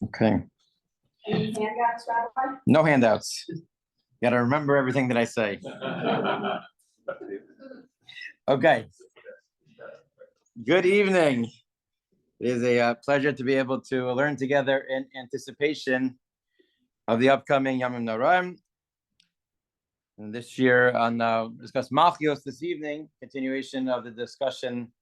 Okay. Any handouts, Rabbi? No handouts. Got to remember everything that I say. Okay. Good evening. It is a pleasure to be able to learn together in anticipation of the upcoming Yamim Noraim. And this year, discuss Malchuyot this evening, continuation of the discussion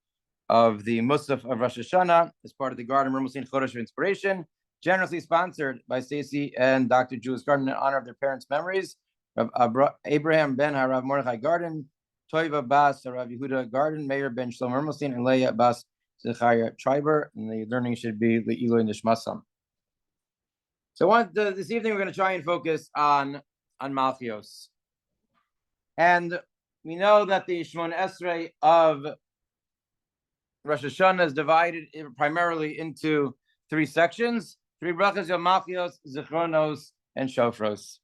of the Musaf of Rosh Hashanah as part of the Gardin-Mermelstein Chodesh of Inspiration, generously sponsored by Stacy and Dr. Jules Gardin in honor of their parents' memories. Rav Abraham ben Harav Mordechai Gardin, Toiva Bas Harav Yehuda Gardin, Meir ben Shlomo Mermelstein, and Leah Bas Zechariah Triber. And the learning should be the Eloi Nishmasam. So this evening we're going to try and focus on Malchuyot. And we know that the Shemon Esrei of Rosh Hashanah is divided primarily into three sections: three brachas, Yom Malchuyot, Zichronos, and Shofros.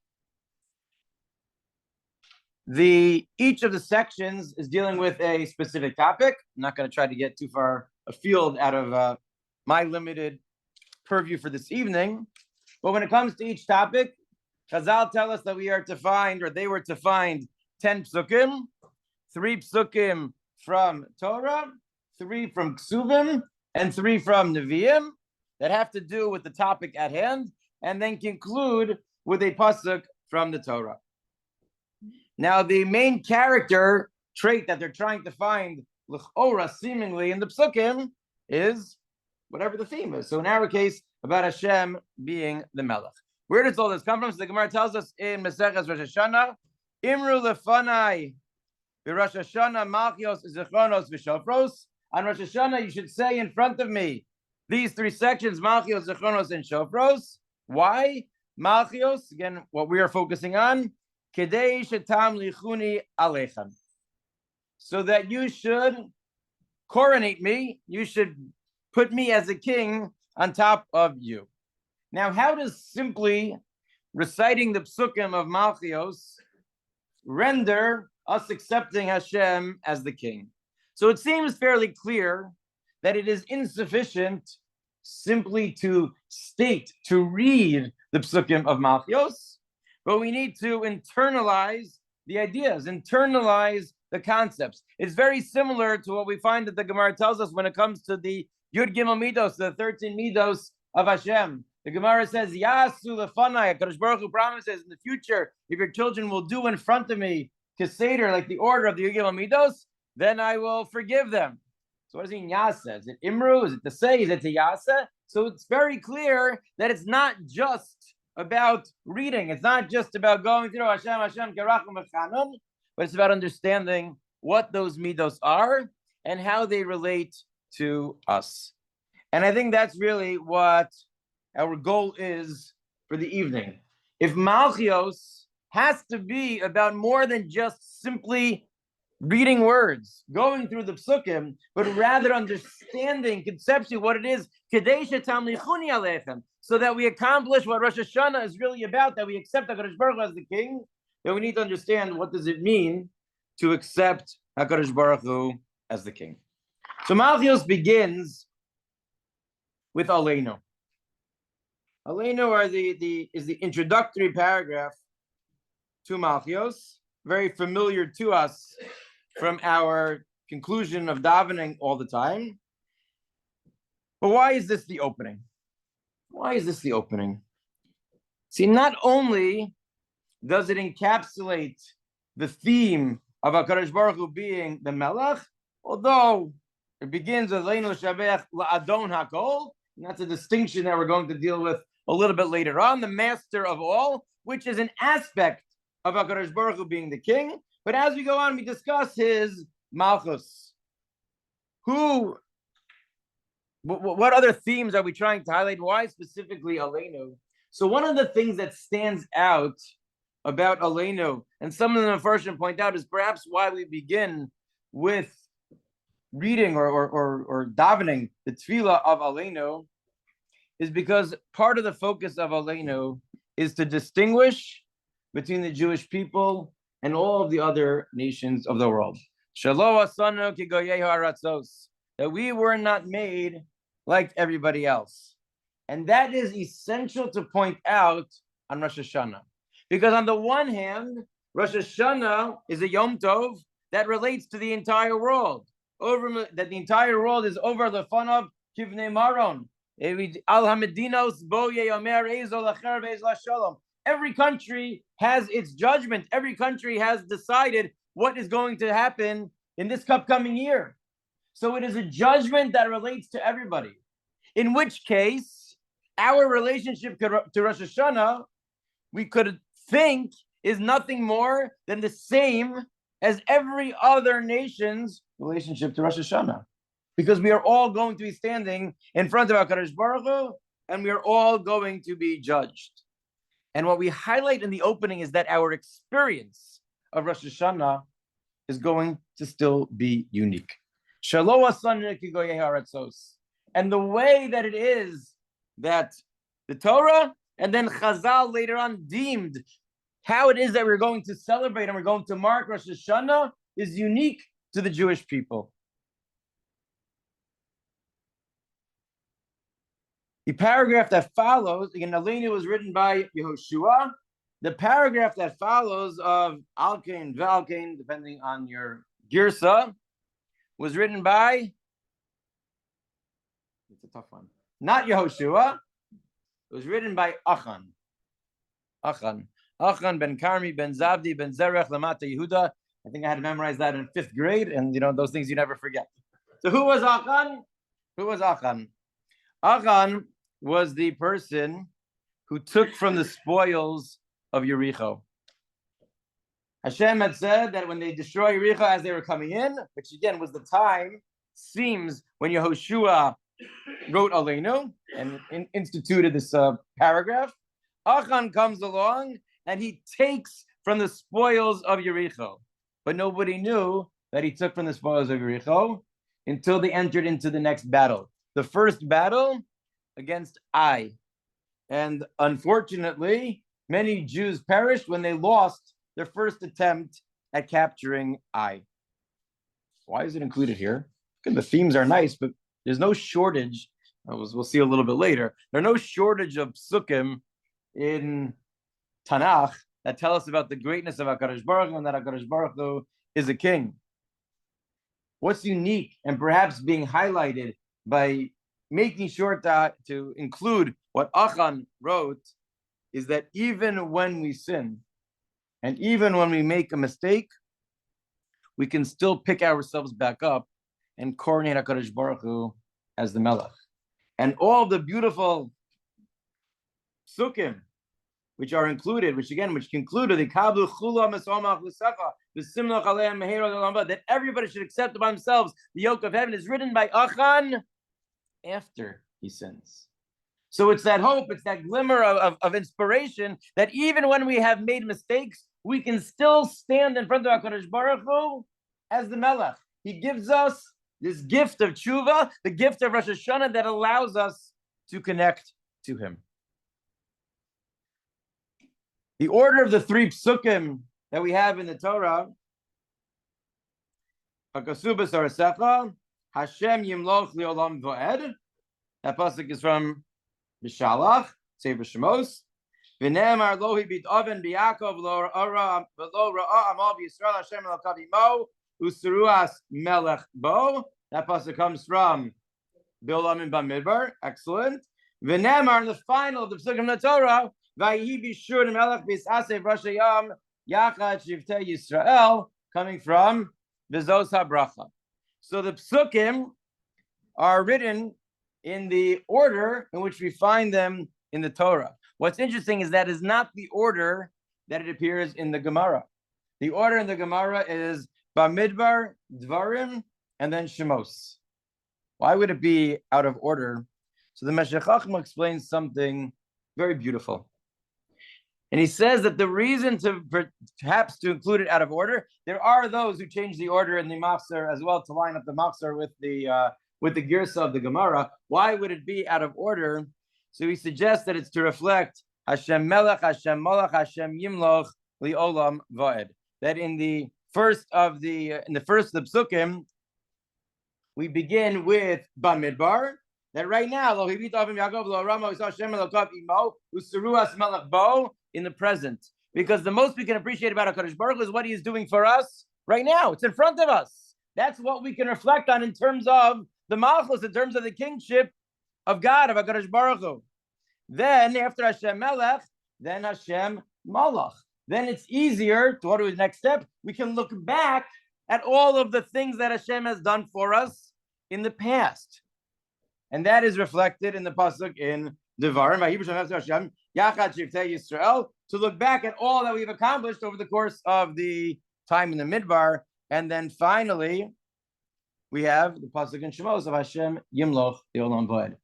Each of the sections is dealing with a specific topic. I'm not going to try to get too far afield out of my limited purview for this evening. But when it comes to each topic, Chazal tell us that we are to find, or they were to find, 10 psukim, 3 psukim from Torah, 3 from Ksuvim, and 3 from Nevi'im that have to do with the topic at hand, and then conclude with a pasuk from the Torah. Now, the main character trait that they're trying to find, l'chora, seemingly in the psukim, is whatever the theme is. So in our case, about Hashem being the Melech. Where does all this come from? So the Gemara tells us in Maseches Rosh Hashanah, Imru lefanai v'Rosh Hashanah Malchuyot Zichronos v'Shofros. On Rosh Hashanah, you should say in front of me these 3 sections, Malchuyot, Zichronos, and Shofros. Why? Malchuyot, again, what we are focusing on, Kedei shetam lichuni aleichem, so that you should coronate me, you should put me as a king on top of you. Now, how does simply reciting the psukim of Malchuyot render us accepting Hashem as the king? So it seems fairly clear that it is insufficient simply to state, to read the psukim of Malchuyot, but we need to internalize the ideas, internalize the concepts. It's very similar to what we find that the Gemara tells us when it comes to the Yud Gimel Midos, the 13 Midos of Hashem. The Gemara says, Yasu lefanai, HaKadosh Baruch Hu promises in the future, if your children will do in front of me Keseder, like the order of the Yud Gimel Midos, then I will forgive them. So what does he mean, Yasa? Is it Imru? Is it to say? Is it to Yasa? So it's very clear that it's not just about reading. It's not just about going through Hashem, Hashem, Kerachim, Mechanon, but it's about understanding what those midos are and how they relate to us. And I think that's really what our goal is for the evening. If Malchuyot has to be about more than just simply reading words, going through the psukim, but rather understanding conceptually what it is, Kedei shetam lichuni aleichem, so that we accomplish what Rosh Hashanah is really about, that we accept HaKadosh Baruch Hu as the king, then we need to understand what does it mean to accept HaKadosh Baruch Hu as the king. So Malchuyot begins with Aleinu. Aleinu is the introductory paragraph to Malchuyot, very familiar to us from our conclusion of davening all the time. But why is this the opening? Why is this the opening? See, not only does it encapsulate the theme of HaKadosh Baruch Hu being the Melech, although it begins with Leinu Shabech La'adon HaKol, and that's a distinction that we're going to deal with a little bit later on, the master of all, which is an aspect of HaKadosh Baruch Hu being the king. But as we go on, we discuss his Malchus. What other themes are we trying to highlight? Why specifically Aleinu? So one of the things that stands out about Aleinu, and some of the Mefarshim point out, is perhaps why we begin with reading or davening the tefillah of Aleinu, is because part of the focus of Aleinu is to distinguish between the Jewish people and all of the other nations of the world. That we were not made like everybody else. And that is essential to point out on Rosh Hashanah. Because on the one hand, Rosh Hashanah is a Yom Tov that relates to the entire world. That the entire world is over Lefanav Kivnei Maron. Al Hamedinos Bo Yeomer Ezo Lacher Ve'ez Shalom. Every country has its judgment. Every country has decided what is going to happen in this upcoming year. So it is a judgment that relates to everybody. In which case, our relationship to Rosh Hashanah, we could think, is nothing more than the same as every other nation's relationship to Rosh Hashanah. Because we are all going to be standing in front of HaKadosh Baruch Hu, and we are all going to be judged. And what we highlight in the opening is that our experience of Rosh Hashanah is going to still be unique. And the way that it is that the Torah and then Chazal later on deemed how it is that we're going to celebrate and we're going to mark Rosh Hashanah is unique to the Jewish people. The paragraph that follows, again, Aleinu was written by Yehoshua. The paragraph that follows of Alkain, Valkain, depending on your girsa, was written by, it's a tough one, not Yehoshua, it was written by Achan. Achan ben Karmi ben Zavdi ben Zerech Lamata Yehuda. I think I had to memorize that in 5th grade, and those things you never forget. So who was Achan? Achan was the person who took from the spoils of Yericho. Hashem had said that when they destroy Yericho as they were coming in, which again was the time, seems, when Yehoshua wrote Aleinu and instituted this paragraph, Achan comes along and he takes from the spoils of Yericho. But nobody knew that he took from the spoils of Yericho until they entered into the next battle. The first battle against Ai. And unfortunately, many Jews perished when they lost their first attempt at capturing Ai. Why is it included here? Because the themes are nice, but there's no shortage. We'll see a little bit later. There's no shortage of psukim in Tanakh that tell us about the greatness of HaKadosh Baruch Hu and that HaKadosh Baruch Hu is a king. What's unique and perhaps being highlighted by making sure to include what Achan wrote is that even when we sin and even when we make a mistake, we can still pick ourselves back up and coronate HaKadosh Baruch Hu as the Melech. And all the beautiful psukim which are included, which concluded the kablu chula mesomach l'secha v'simlach aleim meheiro l'lamba, that everybody should accept by themselves the yoke of heaven, is written by Achan after he sins. So it's that hope, it's that glimmer of inspiration that even when we have made mistakes, we can still stand in front of HaKadosh Baruch Hu as the Melech. He gives us this gift of tshuva, the gift of Rosh Hashanah that allows us to connect to him. The order of the 3 psukim that we have in the Torah, Hakasuba Sarasecha, Hashem Yimloch Leolam Voed. That pasuk is from Bishalach, Sefer Shemos. V'ne'emar lo hibit oven b'Yakov lo ra'a amal b'Yisrael Hashem elokav imo u'seruas melech bo. That pasuk comes from Bilam and Bamidbar. Excellent. V'ne'emar, the final of the psukim of the Torah, Vayhi b'shur melech b'Yisaseh Rosh Yam Yachad Shivtei Yisrael, coming from V'zos HaBracha. So the psukim are written in the order in which we find them in the Torah. What's interesting is that is not the order that it appears in the Gemara. The order in the Gemara is Bamidbar, Dvarim, and then Shemos. Why would it be out of order? So the Meshech Chochmah explains something very beautiful. And he says that the reason perhaps to include it out of order, there are those who change the order in the Machzor as well to line up the Machzor with the Girsa of the Gemara. Why would it be out of order? So he suggests that it's to reflect Hashem Melech, Hashem Molech, Hashem Yimloch, Li'olam Va'ed. That in the first of the Psukim, we begin with Bamidbar, that right now, in the present, because the most we can appreciate about HaKadosh Baruch Hu is what he is doing for us right now. It's in front of us. That's what we can reflect on in terms of the Malchus, in terms of the kingship of God, of HaKadosh Baruch Hu. Then, after Hashem Melech, then Hashem Malach. Then it's easier to go to the next step. We can look back at all of the things that Hashem has done for us in the past. And that is reflected in the pasuk in Devarim, to look back at all that we've accomplished over the course of the time in the Midbar. And then finally, we have the pasuk in Shemos of Hashem Yimloch Olam Va'ed.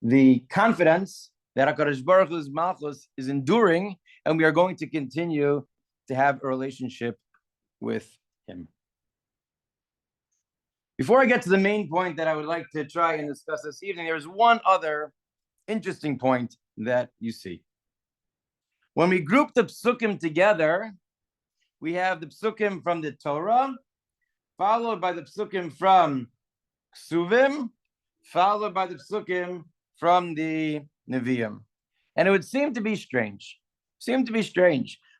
The confidence that HaKadosh Baruch Hu's Malchus is enduring, and we are going to continue to have a relationship with him. Before I get to the main point that I would like to try and discuss this evening, there's one other interesting point that you see. When we group the psukim together, we have the psukim from the Torah, followed by the psukim from Ksuvim, followed by the psukim from the Nevi'im. And it would seem to be strange.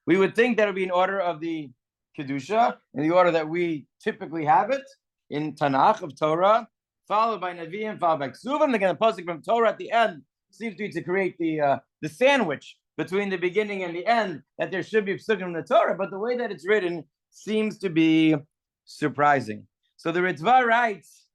We would think that it would be in order of the Kedusha, in the order that we typically have it, in Tanakh of Torah, followed by Nevi'im, followed by Ksuvim. Again, the pasuk from Torah at the end seems to be to create the sandwich between the beginning and the end, that there should be psukim in the Torah, but the way that it's written seems to be surprising. So the Ritva writes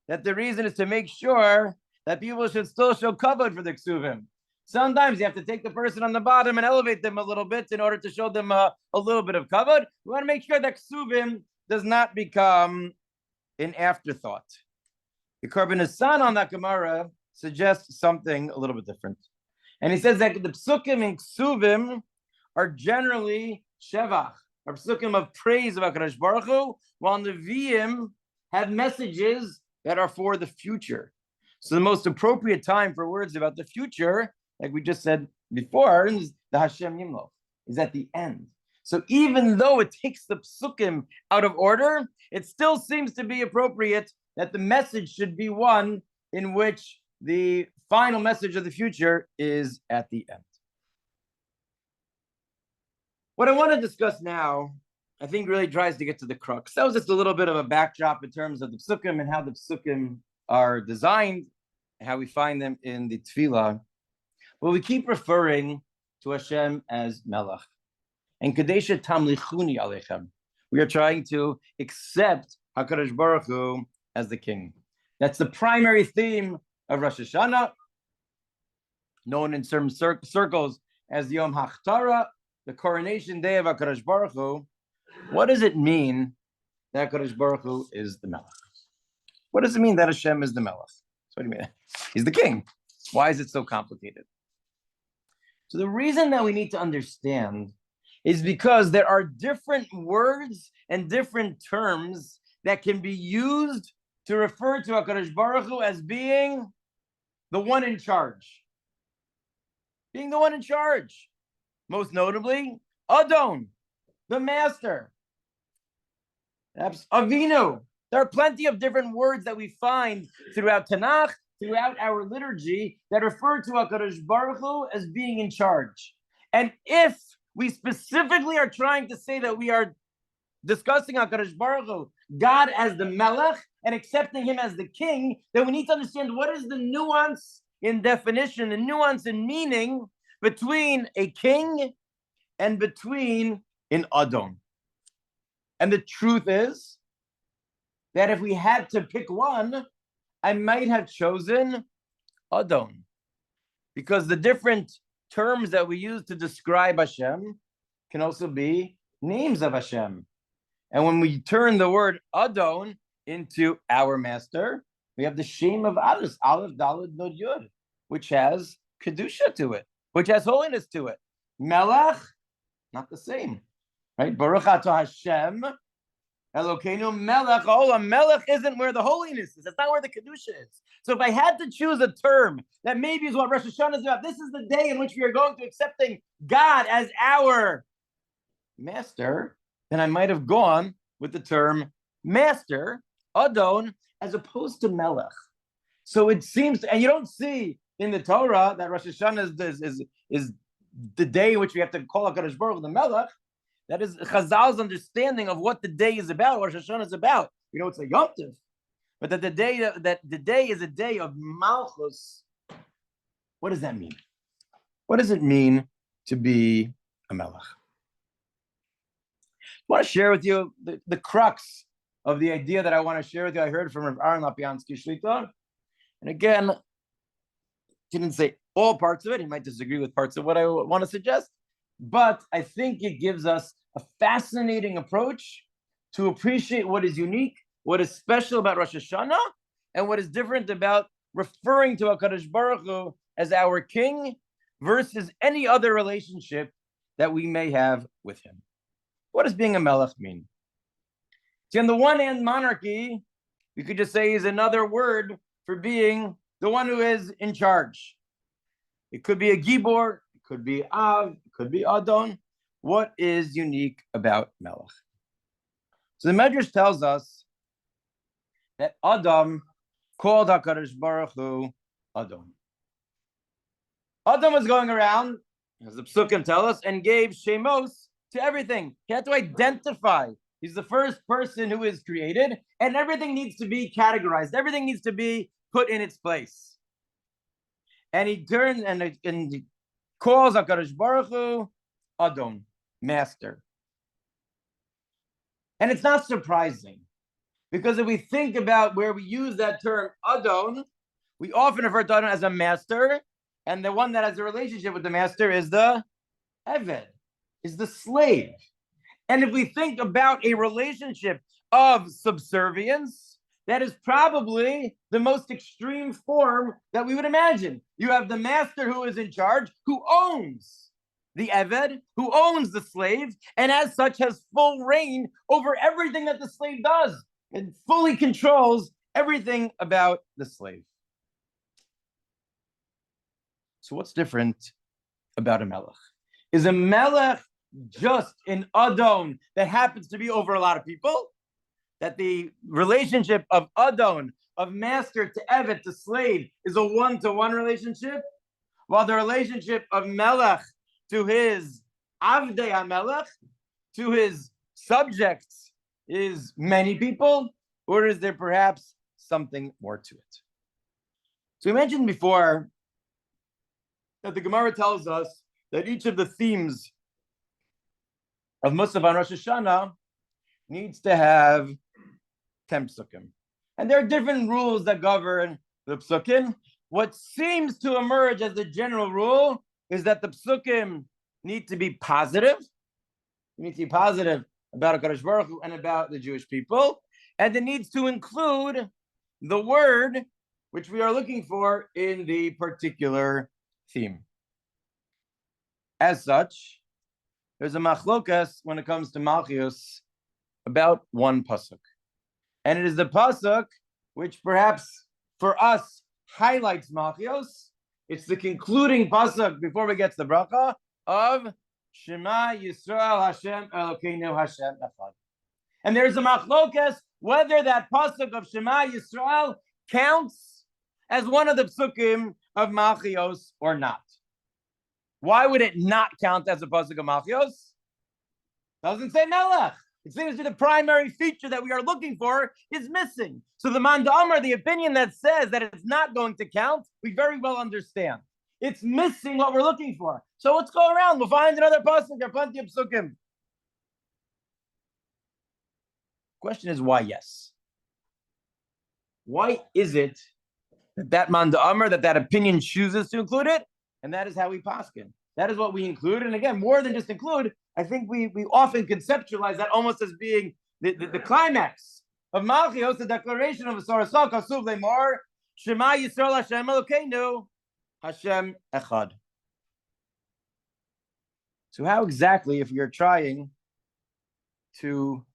that the reason is to make sure that people should still show kavod for the Ksuvim. Sometimes you have to take the person on the bottom and elevate them a little bit in order to show them a little bit of kavod. We want to make sure that Ksuvim does not become an afterthought. The Korban Hassan on that Gemara suggests something a little bit different. And he says that the psukim in Ksuvim are generally shevach, or psukim of praise of HaKadosh Baruch Hu, while Nevi'im have messages that are for the future. So the most appropriate time for words about the future, like we just said before, is the Hashem Yimloch, is at the end. So even though it takes the psukim out of order, it still seems to be appropriate that the message should be one in which the final message of the future is at the end. What I want to discuss now, I think really tries to get to the crux. That was just a little bit of a backdrop in terms of the psukim and how the psukim are designed, and how we find them in the Tefillah. But we keep referring to Hashem as Melech. And Kadesha Tamlichuni Alechem. We are trying to accept HaKadosh Baruch Hu as the king. That's the primary theme of Rosh Hashanah, known in certain circles as the Yom HaChtara, the coronation day of HaKadosh Baruch Hu. What does it mean that HaKadosh Baruch Hu is the Melech? What does it mean that Hashem is the Melech? So what do you mean? He's the king. Why is it so complicated? So the reason that we need to understand is because there are different words and different terms that can be used to refer to HaKadosh Baruch Hu as being the one in charge. Being the one in charge. Most notably, Adon, the master. That's Avinu. There are plenty of different words that we find throughout Tanakh, throughout our liturgy, that refer to HaKadosh Baruch Hu as being in charge. And if we specifically are trying to say that we are discussing HaKadosh Baruch Hu, God as the Melech, and accepting him as the king, then we need to understand what is the nuance in definition, the nuance in meaning between a king and between an Adon. And the truth is that if we had to pick one, I might have chosen Adon, because the different terms that we use to describe Hashem can also be names of Hashem. And when we turn the word Adon into our master, we have the Shem of Aleph, Daled, Nod, Yud, which has Kedusha to it, which has holiness to it. Melech, not the same, right? Baruch atah Hashem, Elokeinu Melech Olam. Melech isn't where the holiness is. That's not where the Kedusha is. So if I had to choose a term that maybe is what Rosh Hashanah is about, this is the day in which we are going to accepting God as our master, then I might have gone with the term master, Adon, as opposed to Melech. So it seems, and you don't see in the Torah that Rosh Hashanah is the day in which we have to call HaKadosh Baruch Hu the Melech. That is Chazal's understanding of what the day is about, what Rosh Hashanah is about. You know, it's a Yom Tov, but that the day is a day of Malchus. What does that mean? What does it mean to be a Melech? I want to share with you the crux of the idea that I want to share with you. I heard from Rabbi Ari Zahtz, and again, didn't say all parts of it. He might disagree with parts of what I want to suggest, but I think it gives us a fascinating approach to appreciate what is unique, what is special about Rosh Hashanah, and what is different about referring to HaKadosh Baruch Hu as our king versus any other relationship that we may have with him. What does being a melech mean? See, on the one hand, monarchy, we could just say, is another word for being the one who is in charge. It could be a gibor, it could be av, it could be adon. What is unique about melech? So the Medrash tells us that Adam called HaKadosh Baruch Hu Adon. Adam was going around, as the Psukim tell us, and gave shemos to everything. He had to identify. He's the first person who is created, and everything needs to be categorized. Everything needs to be put in its place. And he turned and he calls HaKadosh Baruch Hu Adon, master. And it's not surprising, because if we think about where we use that term Adon, we often refer to Adon as a master, and the one that has a relationship with the master is the Eved, is the slave. And if we think about a relationship of subservience, that is probably the most extreme form that we would imagine. You have the master who is in charge, who owns the Eved, who owns the slave, and as such has full reign over everything that the slave does, and fully controls everything about the slave. So what's different about a melech? Is a melech just an adon that happens to be over a lot of people? That the relationship of adon, of master to eved to slave, is a one-to-one relationship, while the relationship of melech to his avdei hamelech, to his subjects, is many people, or is there perhaps something more to it? So we mentioned before that the Gemara tells us that each of the themes of Musaf on Rosh Hashanah needs to have 10 psukim. And there are different rules that govern the psukim. What seems to emerge as the general rule is that the psukim need to be positive. You need to be positive about HaKadosh Baruch Hu and about the Jewish people. And it needs to include the word which we are looking for in the particular theme. As such, there's a machlokas when it comes to Malchuyot about one pasuk. And it is the pasuk which perhaps for us highlights Malchuyot. It's the concluding pasuk before we get to the bracha of Shema Yisrael Hashem Elokeinu Hashem Echad. And there's a machlokas whether that pasuk of Shema Yisrael counts as one of the psukim of Malchuyot or not. Why would it not count as a pasuk of Malchuyot? Doesn't say Melech. It seems to be the primary feature that we are looking for is missing. So the Man Da'amar, the opinion that says that it's not going to count, we very well understand. It's missing what we're looking for. So let's go around. We'll find another pasuk. There are plenty of psukim. Question is why yes? Why is it that Man Da'amar, that opinion chooses to include it? And that is how we paskin. That is what we include. And again, more than just include, I think we often conceptualize that almost as being the climax of Malchuyot, the declaration of Asarasal Kasuv Lemor, Shema Yisrael Hashem Elokeinu, Hashem Echad. So how exactly, if you're trying to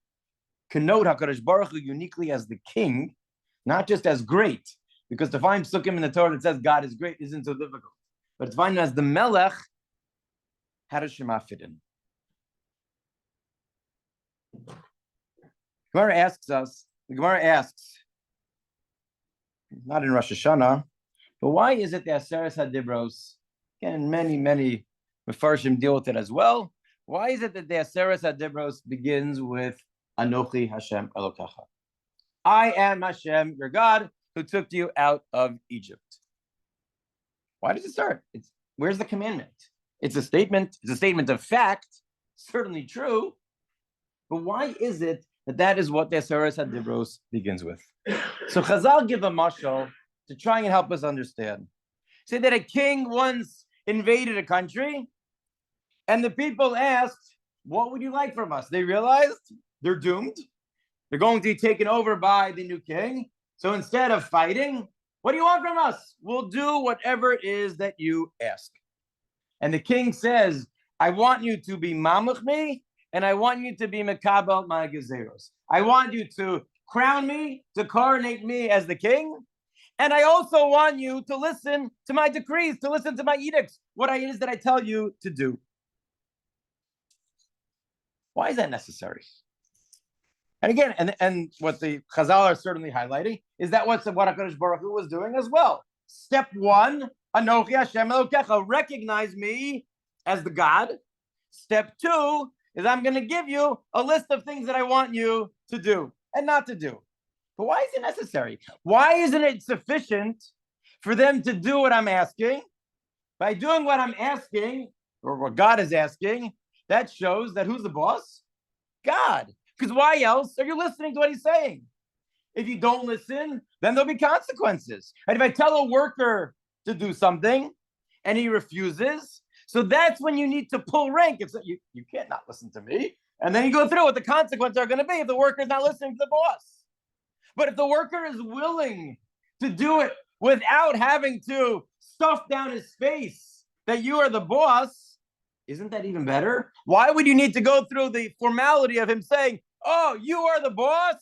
connote HaKadosh Baruch Hu uniquely as the king, not just as great, because to find psukim in the Torah that says God is great isn't so difficult, but to find him as the Melech, how does Shema fit in? The Gemara asks, not in Rosh Hashanah, but why is it the Aseres HaDibros? Again, many Mefarshim deal with it as well. Why is it that the Aseres HaDibros begins with Anochi Hashem Elokecha? I am Hashem, your God, who took you out of Egypt. Why does it start? Where's the commandment? It's a statement. It's a statement of fact, certainly true. But why is it that is what the Aseres HaDibros begins with? So Chazal give a mashal to try and help us understand. Say that a king once invaded a country, and the people asked, "What would you like from us?" They realized they're doomed. They're going to be taken over by the new king. So instead of fighting, what do you want from us? We'll do whatever it is that you ask. And the king says, I want you to be mamuch me, and I want you to be mekabel my gezeros. I want you to crown me, to coronate me as the king. And I also want you to listen to my decrees, to listen to my edicts, what it is that I tell you to do. Why is that necessary? And again, and what the Chazal are certainly highlighting is that what HaKadosh Baruch Hu was doing as well. Step one, Anochi Hashem Elokecha, recognize me as the God. Step two is I'm going to give you a list of things that I want you to do and not to do. But why is it necessary? Why isn't it sufficient for them to do what I'm asking? By doing what I'm asking, or what God is asking, that shows that who's the boss? God. Because why else are you listening to what he's saying? If you don't listen, then there'll be consequences. And if I tell a worker to do something and he refuses, so that's when you need to pull rank. It's you can't not listen to me. And then you go through what the consequences are going to be if the worker is not listening to the boss. But if the worker is willing to do it without having to stuff down his face that you are the boss, isn't that even better? Why would you need to go through the formality of him saying, oh, you are the boss,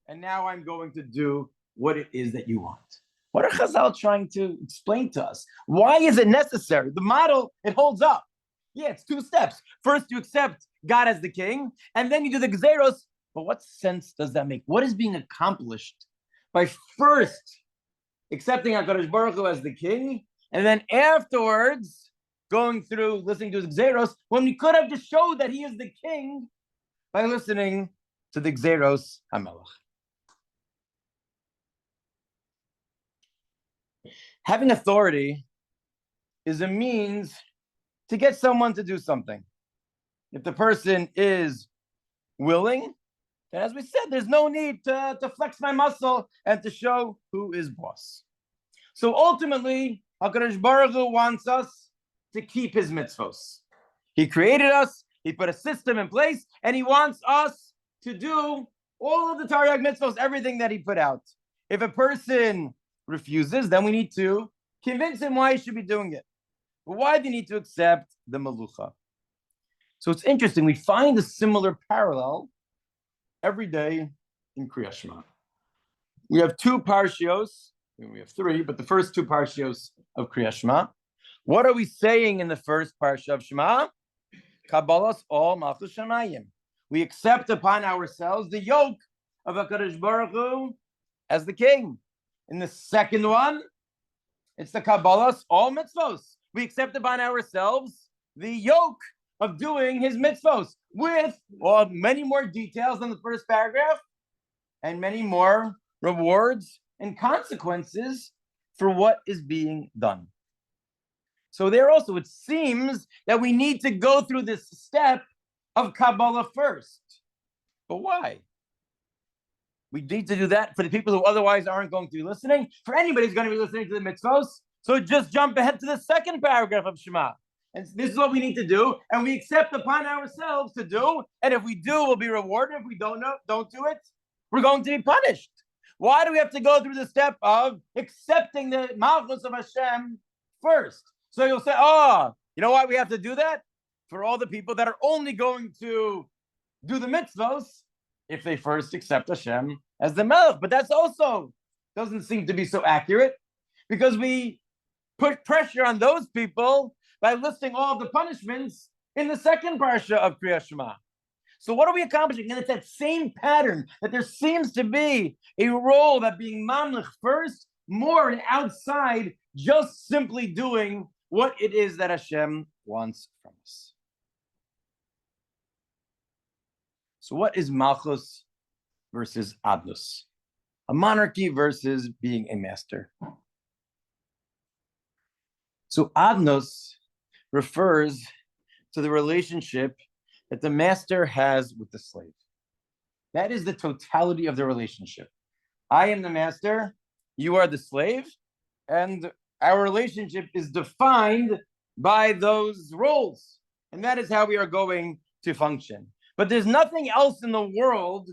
and now I'm going to do what it is that you want? What are Chazal trying to explain to us? Why is it necessary? The model, it holds up. Yeah, it's two steps. First, you accept God as the king, and then you do the Gzeros. But what sense does that make? What is being accomplished by first accepting HaKadosh Baruch Hu as the king, and then afterwards going through listening to his Gzeros, when we could have just showed that he is the king by listening to the Gzeros HaMelech? Having authority is a means to get someone to do something. If the person is willing, then as we said, there's no need to flex my muscle and to show who is boss. So ultimately, HaKadosh Baruch Hu wants us to keep his mitzvos. He created us, he put a system in place, and he wants us to do all of the Taryag mitzvos, everything that he put out. If a person refuses, then we need to convince him why he should be doing it. But why do you need to accept the Malucha? So it's interesting, we find a similar parallel every day in Kriyat Shema. We have two parshios, we have three, but the first two parshios of Kriyat Shema. What are we saying in the first parsha of Shema? Kabbalas all Malchus Shamayim. We accept upon ourselves the yoke of HaKadosh Baruch Hu as the king. In the second one, it's the Kabbalas all mitzvos. We accept upon ourselves the yoke of doing his mitzvos with many more details than the first paragraph and many more rewards and consequences for what is being done. So there also, it seems that we need to go through this step of Kabbalah first. But why? We need to do that for the people who otherwise aren't going to be listening. For anybody who's going to be listening to the mitzvos, so just jump ahead to the second paragraph of Shema. And this is what we need to do, and we accept upon ourselves to do, and if we do, we'll be rewarded. If we don't do it, we're going to be punished. Why do we have to go through the step of accepting the Malchus of Hashem first? So you'll say, oh, you know why we have to do that? For all the people that are only going to do the mitzvos if they first accept Hashem as the Melech. But that's also doesn't seem to be so accurate, because we put pressure on those people by listing all of the punishments in the second parsha of Kriyat Shema. So what are we accomplishing? And it's that same pattern that there seems to be a role that being mamlech first more and outside just simply doing what it is that Hashem wants from us. So what is Malchus versus Adnus? A monarchy versus being a master. So Adnus refers to the relationship that the master has with the slave. That is the totality of the relationship. I am the master, you are the slave, and our relationship is defined by those roles. And that is how we are going to function. But there's nothing else in the world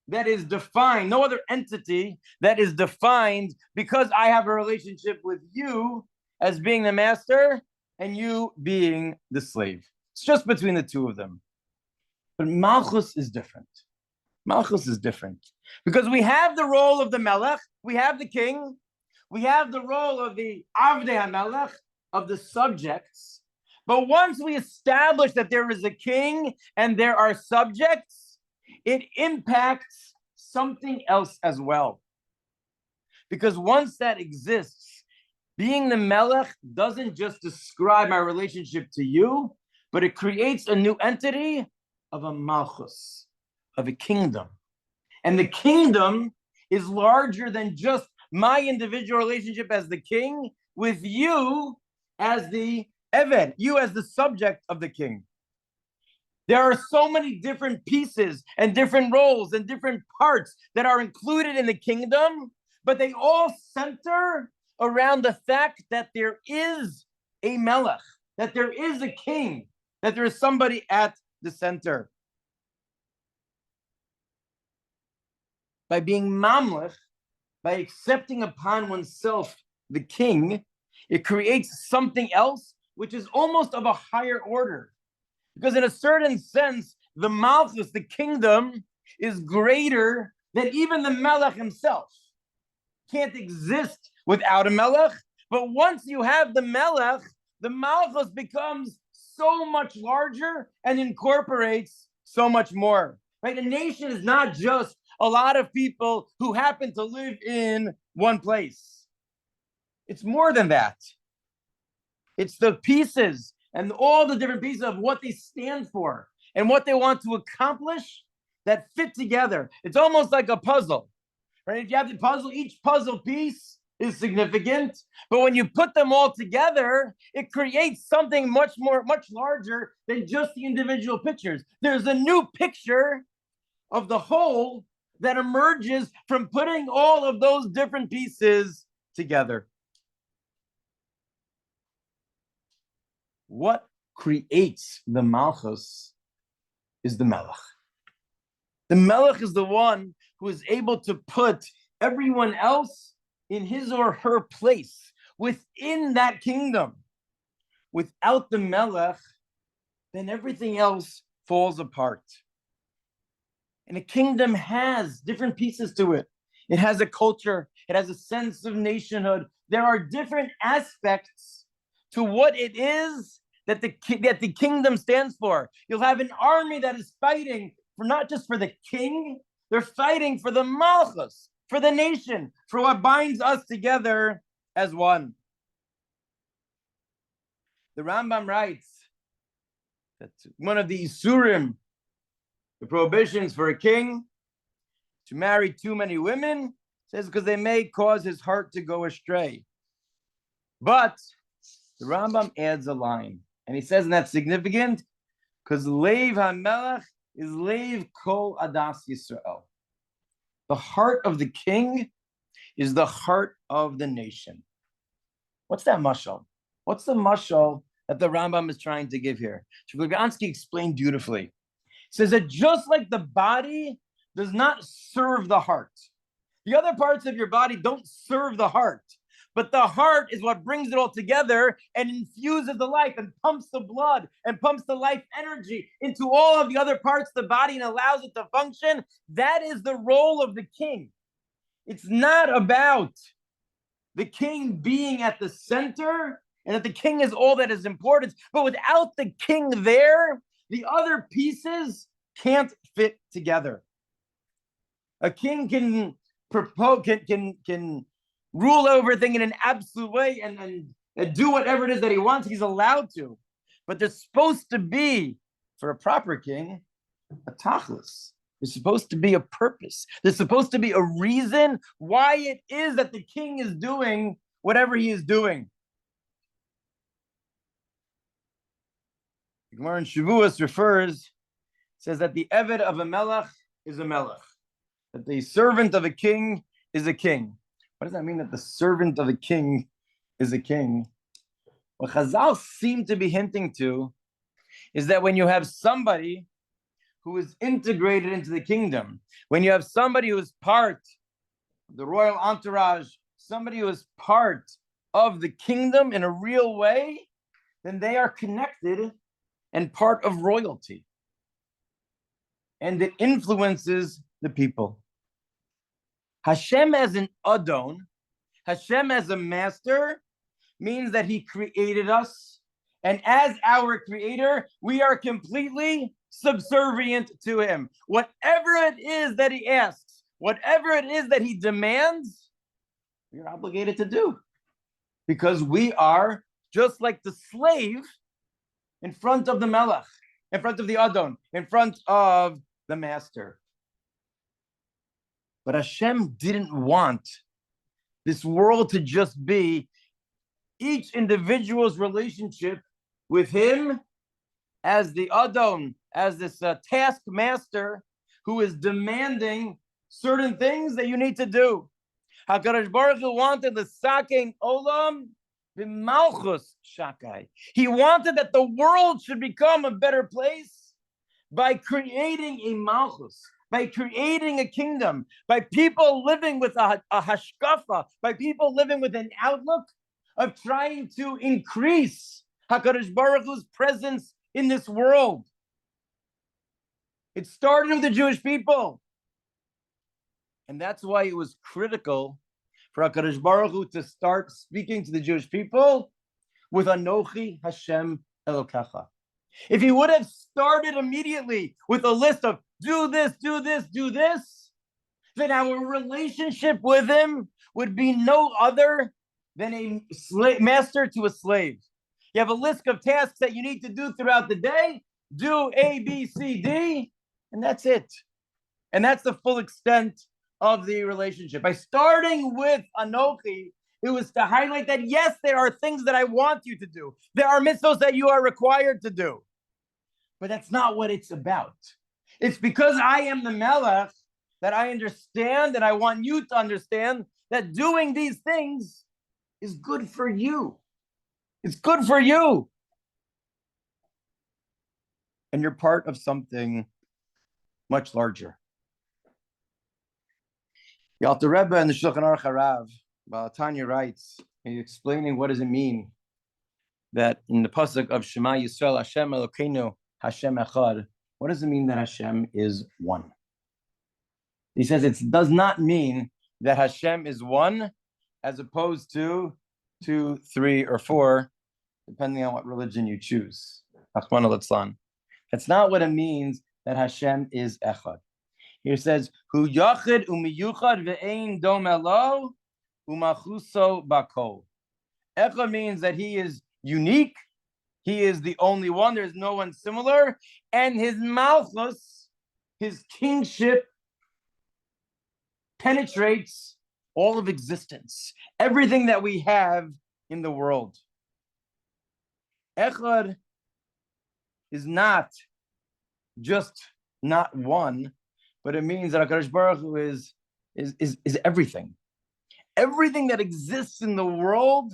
that is defined, no other entity that is defined because I have a relationship with you as being the master and you being the slave. It's just between the two of them. But Malchus is different. Malchus is different because we have the role of the Melech, we have the king, we have the role of the Avdei HaMelech, of the subjects. But once we establish that there is a king and there are subjects, it impacts something else as well. Because once that exists, being the Melech doesn't just describe my relationship to you, but it creates a new entity of a Malchus, of a kingdom. And the kingdom is larger than just my individual relationship as the king with you as the Eved, you as the subject of the king. There are so many different pieces and different roles and different parts that are included in the kingdom, but they all center around the fact that there is a Melech, that there is a king, that there is somebody at the center. By being mamlech, by accepting upon oneself the king, it creates something else which is almost of a higher order. Because in a certain sense, the Malchus, the kingdom, is greater than even the Melech himself. Can't exist without a Melech. But once you have the Melech, the Malchus becomes so much larger and incorporates so much more. Right? A nation is not just a lot of people who happen to live in one place. It's more than that. It's the pieces and all the different pieces of what they stand for and what they want to accomplish that fit together. It's almost like a puzzle, right? If you have the puzzle, each puzzle piece is significant, but when you put them all together, it creates something much larger than just the individual pictures. There's a new picture of the whole that emerges from putting all of those different pieces together. What creates the Malchus is the Melech. The Melech is the one who is able to put everyone else in his or her place within that kingdom. Without the Melech, then everything else falls apart. And a kingdom has different pieces to it. It has a culture. It has a sense of nationhood. There are different aspects to what it is that the kingdom stands for. You'll have an army that is fighting for not just for the king, they're fighting for the Malchus, for the nation, for what binds us together as one. The Rambam writes that one of the Isurim, the prohibitions for a king to marry too many women, says because they may cause his heart to go astray. But the Rambam adds a line, and he says, and that's significant, because Leiv HaMelech is Leiv Kol Adas Yisrael. The heart of the king is the heart of the nation. What's that mashal? What's the mashal that the Rambam is trying to give here? Shulgansky explained beautifully. He says that just like the body does not serve the heart, the other parts of your body don't serve the heart, but the heart is what brings it all together and infuses the life and pumps the blood and pumps the life energy into all of the other parts of the body and allows it to function. That is the role of the king. It's not about the king being at the center and that the king is all that is important, but without the king there, the other pieces can't fit together. A king can propose, can rule over everything in an absolute way and do whatever it is that he wants. He's allowed to. But there's supposed to be, for a proper king, a tachlis. There's supposed to be a purpose. There's supposed to be a reason why it is that the king is doing whatever he is doing. The Gemara in Shavuos says that the eved of a melech is a melech, that the servant of a king is a king. What does that mean, that the servant of a king is a king? What Chazal seem to be hinting to is that when you have somebody who is integrated into the kingdom, when you have somebody who is part of the royal entourage, somebody who is part of the kingdom in a real way, then they are connected and part of royalty. And it influences the people. Hashem as an Adon, Hashem as a master, means that he created us. And as our creator, we are completely subservient to him. Whatever it is that he asks, whatever it is that he demands, we are obligated to do. Because we are just like the slave in front of the melech, in front of the Adon, in front of the master. But Hashem didn't want this world to just be each individual's relationship with him as the Adon, as this taskmaster who is demanding certain things that you need to do. HaKadosh Baruch Hu wanted the Sakein Olam b'Malchus Shakai. He wanted that the world should become a better place by creating a Malchus, by creating a kingdom, by people living with a hashkafa, by people living with an outlook of trying to increase HaKadosh Baruch Hu's presence in this world. It started with the Jewish people. And that's why it was critical for HaKadosh Baruch Hu to start speaking to the Jewish people with Anochi Hashem Elokecha. If he would have started immediately with a list of do this, do this, do this, then our relationship with him would be no other than a master to a slave. You have a list of tasks that you need to do throughout the day. Do A, B, C, D, and that's it. And that's the full extent of the relationship. By starting with Anochi, it was to highlight that, yes, there are things that I want you to do. There are mitzvos that you are required to do. But that's not what it's about. It's because I am the Melech that I understand, and I want you to understand that doing these things is good for you. It's good for you. And you're part of something much larger. The Alter Rebbe and the Shulchan Aruch Harav, Balatanya writes, he's explaining what does it mean that in the pasuk of Shema Yisrael, Hashem Elokeinu, Hashem Echad, what does it mean that Hashem is one? He says it does not mean that Hashem is one as opposed to 2, 3, or 4, depending on what religion you choose. That's not what it means that Hashem is Echad. Here it says, Hu Yachid Umiyuchad Ve'ein Dom Elo Umachuso Bakol. Echad means that he is unique, he is the only one, there's no one similar, and his Malchus, his kingship, penetrates all of existence, everything that we have in the world. Echad is not just not one, but it means that HaKadosh Baruch Hu is everything. Everything that exists in the world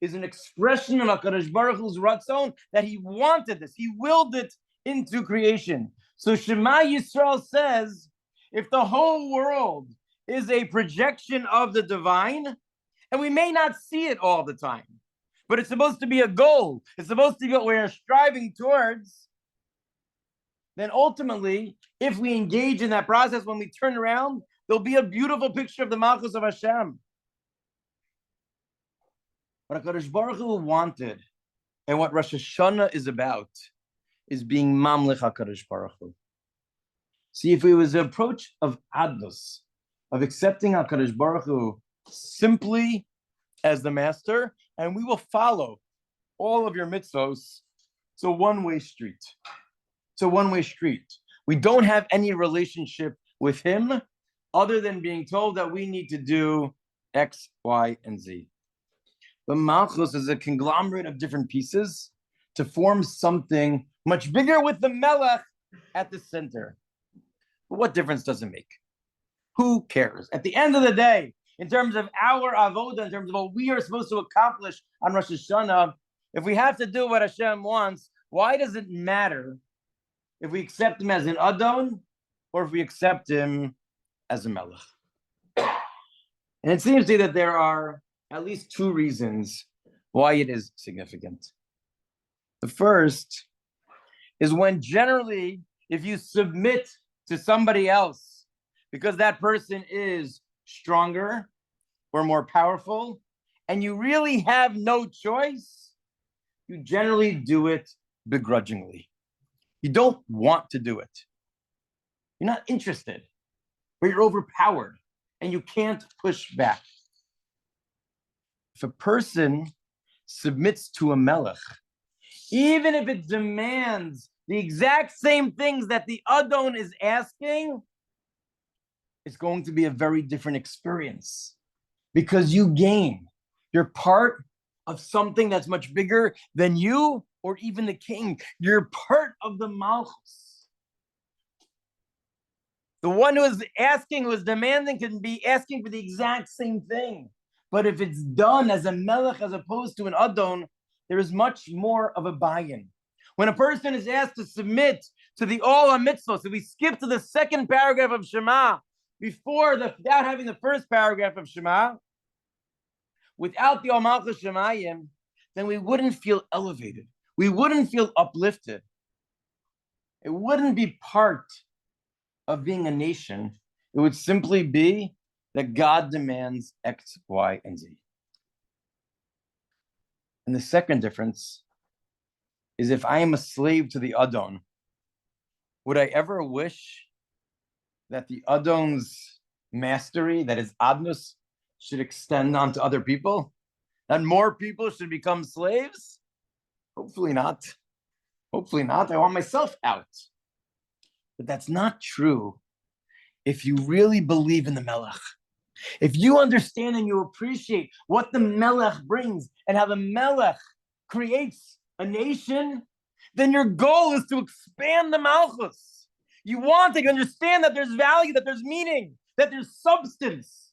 is an expression of HaKadosh Baruch Hu's Ratzon, that he wanted this, he willed it into creation. So Shema Yisrael says, if the whole world is a projection of the divine, and we may not see it all the time, but it's supposed to be a goal, it's supposed to be what we're striving towards, then ultimately, if we engage in that process, when we turn around, there'll be a beautiful picture of the Malchus of Hashem. What HaKadosh Baruch Hu wanted, and what Rosh Hashanah is about, is being Mamlech HaKadosh Baruch Hu. See, if it was the approach of Adnos, of accepting HaKadosh Baruch Hu simply as the master, and we will follow all of your mitzvos. It's a one-way street. It's a one-way street. We don't have any relationship with him other than being told that we need to do X, Y, and Z. But Malchus is a conglomerate of different pieces to form something much bigger with the Melech at the center. But what difference does it make? Who cares? At the end of the day, in terms of our avodah, in terms of what we are supposed to accomplish on Rosh Hashanah, if we have to do what Hashem wants, why does it matter if we accept him as an Adon or if we accept him as a Melech? And it seems to me that there are at least two reasons why it is significant. The first is when generally, if you submit to somebody else because that person is stronger or more powerful, and you really have no choice, you generally do it begrudgingly. You don't want to do it. You're not interested, but you're overpowered and you can't push back. If a person submits to a melech, even if it demands the exact same things that the Adon is asking, it's going to be a very different experience because you gain. You're part of something that's much bigger than you or even the king. You're part of the Malchus. The one who is asking, who is demanding, can be asking for the exact same thing. But if it's done as a melech as opposed to an Adon, there is much more of a buy-in. When a person is asked to submit to the all mitzvot, so we skip to the second paragraph of Shema without having the first paragraph of Shema, without the Malchus Shemayim, then we wouldn't feel elevated. We wouldn't feel uplifted. It wouldn't be part of being a nation. It would simply be that God demands X, Y, and Z. And the second difference is if I am a slave to the Adon, would I ever wish that the Adon's mastery, that is Adnus, should extend onto other people? That more people should become slaves? Hopefully not. Hopefully not. I want myself out. But that's not true if you really believe in the Melech. If you understand and you appreciate what the Melech brings and how the Melech creates a nation, then your goal is to expand the Malchus. You want to understand that there's value, that there's meaning, that there's substance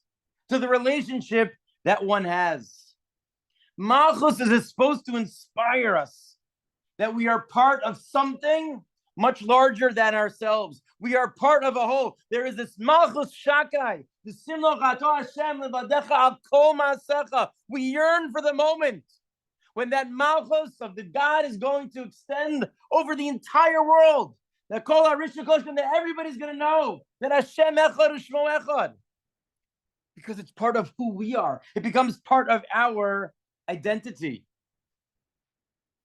to the relationship that one has. Malchus is supposed to inspire us that we are part of something much larger than ourselves. We are part of a whole. There is this Malchus Shakai, the Simloch Ato Hashem Levadecha Al Kol Maasecha. We yearn for the moment when that Malchus of the God is going to extend over the entire world. That Kol HaRishon Koshim, that everybody's going to know that Hashem Echad U'Shmo Echad. Because it's part of who we are. It becomes part of our identity.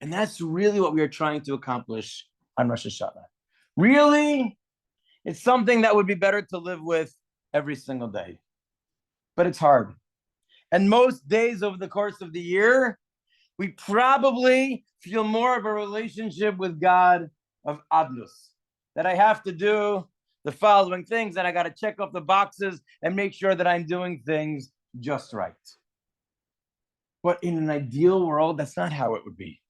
And that's really what we are trying to accomplish on Rosh Hashanah. Really, it's something that would be better to live with every single day. But it's hard. And most days over the course of the year, we probably feel more of a relationship with God of Adnus. That I have to do the following things, and I got to check off the boxes and make sure that I'm doing things just right. But in an ideal world, that's not how it would be.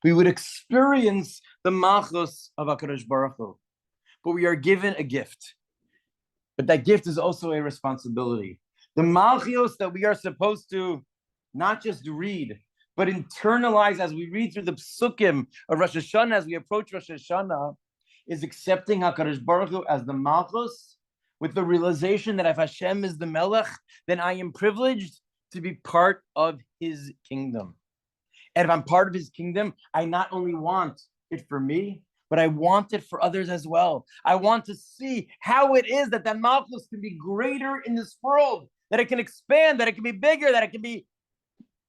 We would experience the Malchus of HaKadosh Baruch Hu. But we are given a gift. But that gift is also a responsibility. The Malchus that we are supposed to not just read, but internalize as we read through the psukim of Rosh Hashanah, as we approach Rosh Hashanah, is accepting HaKadosh Baruch Hu as the Malchus, with the realization that if Hashem is the Melech, then I am privileged to be part of his kingdom. And if I'm part of his kingdom, I not only want it for me, but I want it for others as well. I want to see how it is that that Malchus can be greater in this world, that it can expand, that it can be bigger, that it can be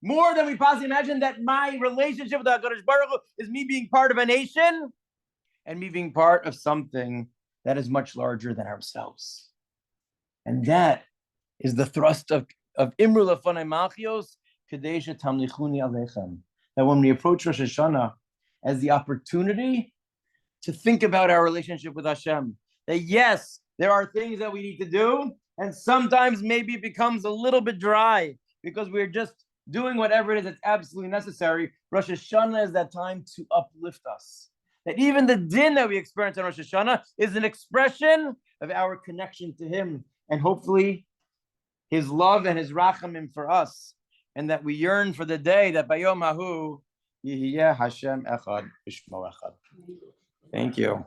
more than we possibly imagine, that my relationship with HaKadosh Baruch Hu is me being part of a nation and me being part of something that is much larger than ourselves. And that is the thrust of of Imru Lefanei Malchuyos, Kadesh Tamlichuni Aleichem. That when we approach Rosh Hashanah as the opportunity to think about our relationship with Hashem, that yes, there are things that we need to do, and sometimes maybe it becomes a little bit dry because we're just doing whatever it is that's absolutely necessary. Rosh Hashanah is that time to uplift us. That even the din that we experience on Rosh Hashanah is an expression of our connection to Him, and hopefully His love and His rachamim for us, and that we yearn for the day that Bayom Hahu Yihiyeh Hashem Echad B'Shmo Echad. Thank you.